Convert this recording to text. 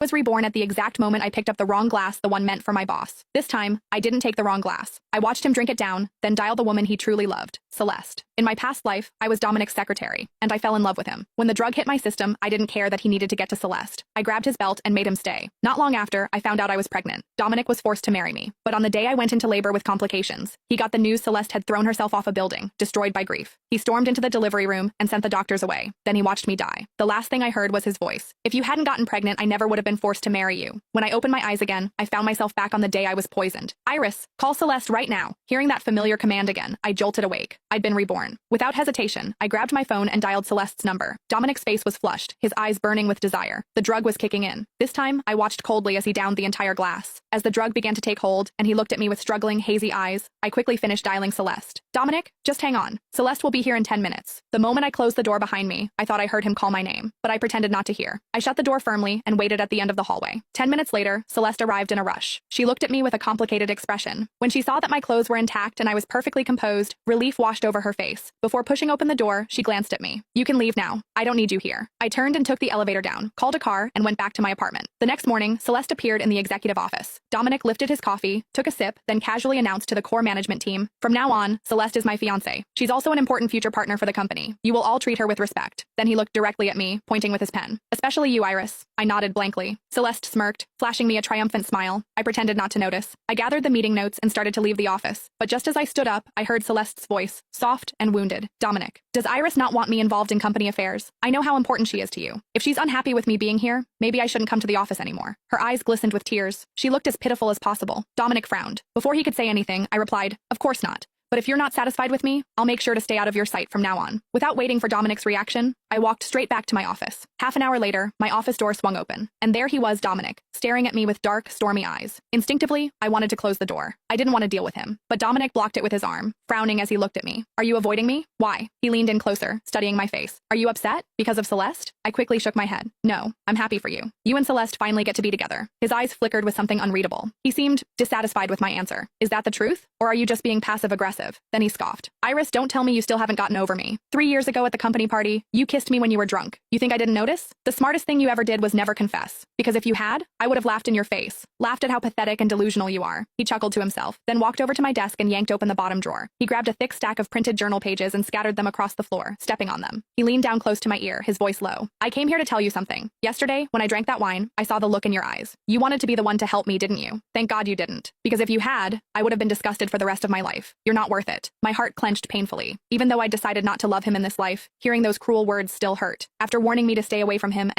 was reborn at the exact moment I picked up the wrong glass, the one meant for my boss. This time, I didn't take the wrong glass. I watched him drink it down, then dial the woman he truly loved, Celeste. In my past life, I was Dominic's secretary, and I fell in love with him. When the drug hit my system, I didn't care that he needed to get to Celeste. I grabbed his belt and made him stay. Not long after, I found out I was pregnant. Dominic was forced to marry me. But on the day I went into labor with complications, he got the news Celeste had thrown herself off a building, destroyed by grief. He stormed into the delivery room and sent the doctors away. Then he watched me die. The last thing I heard was his voice. If you hadn't gotten pregnant, I never would have been forced to marry you. When I opened my eyes again, I found myself back on the day I was poisoned. Iris, call Celeste right now. Hearing that familiar command again, I jolted awake. I'd been reborn. Without hesitation, I grabbed my phone and dialed Celeste's number. Dominic's face was flushed, his eyes burning with desire. The drug was kicking in. This time, I watched coldly as he downed the entire glass. As the drug began to take hold, and he looked at me with struggling, hazy eyes, I quickly finished dialing Celeste. Dominic, just hang on. Celeste will be here in 10 minutes. The moment I closed the door behind me, I thought I heard him call my name, but I pretended not to hear. I shut the door firmly and waited at the end of the hallway. 10 minutes later, Celeste arrived in a rush. She looked at me with a complicated expression. When she saw that my clothes were intact and I was perfectly composed, relief washed over her face. Before pushing open the door, she glanced at me. You can leave now. I don't need you here. I turned and took the elevator down, called a car, and went back to my apartment. The next morning, Celeste appeared in the executive office. Dominic lifted his coffee, took a sip, then casually announced to the core management team, "From now on, Celeste is my fiancée. She's also an important future partner for the company. You will all treat her with respect." Then he looked directly at me, pointing with his pen. "Especially you, Iris." I nodded blankly. Celeste smirked, flashing me a triumphant smile. I pretended not to notice. I gathered the meeting notes and started to leave the office. But just as I stood up, I heard Celeste's voice, soft and wounded. "Dominic, does Iris not want me involved in company affairs? I know how important she is to you. If she's unhappy with me being here, maybe I shouldn't come to the office anymore." Her eyes glistened with tears. She looked as pitiful as possible. Dominic frowned. Before he could say anything, I replied, "Of course not. But if you're not satisfied with me, I'll make sure to stay out of your sight from now on." Without waiting for Dominic's reaction, I walked straight back to my office. Half an hour later, my office door swung open, and there he was, Dominic, staring at me with dark, stormy eyes. Instinctively, I wanted to close the door. I didn't want to deal with him, but Dominic blocked it with his arm, frowning as he looked at me. "Are you avoiding me? Why?" He leaned in closer, studying my face. "Are you upset? Because of Celeste?" I quickly shook my head. "No, I'm happy for you. You and Celeste finally get to be together." His eyes flickered with something unreadable. He seemed dissatisfied with my answer. "Is that the truth? Or are you just being passive-aggressive?" Then he scoffed. "Iris, don't tell me you still haven't gotten over me. 3 years ago at the company party, you kissed me when you were drunk. You think I didn't notice? The smartest thing you ever did was never confess. Because if you had, I would have laughed in your face. Laughed at how pathetic and delusional you are." He chuckled to himself, then walked over to my desk and yanked open the bottom drawer. He grabbed a thick stack of printed journal pages and scattered them across the floor, stepping on them. He leaned down close to my ear, his voice low. "I came here to tell you something. Yesterday, when I drank that wine, I saw the look in your eyes. You wanted to be the one to help me, didn't you? Thank God you didn't. Because if you had, I would have been disgusted for the rest of my life. You're not worth it." My heart clenched painfully. Even though I decided not to love him in this life, hearing those cruel words still hurt. After warning me to stay away from him and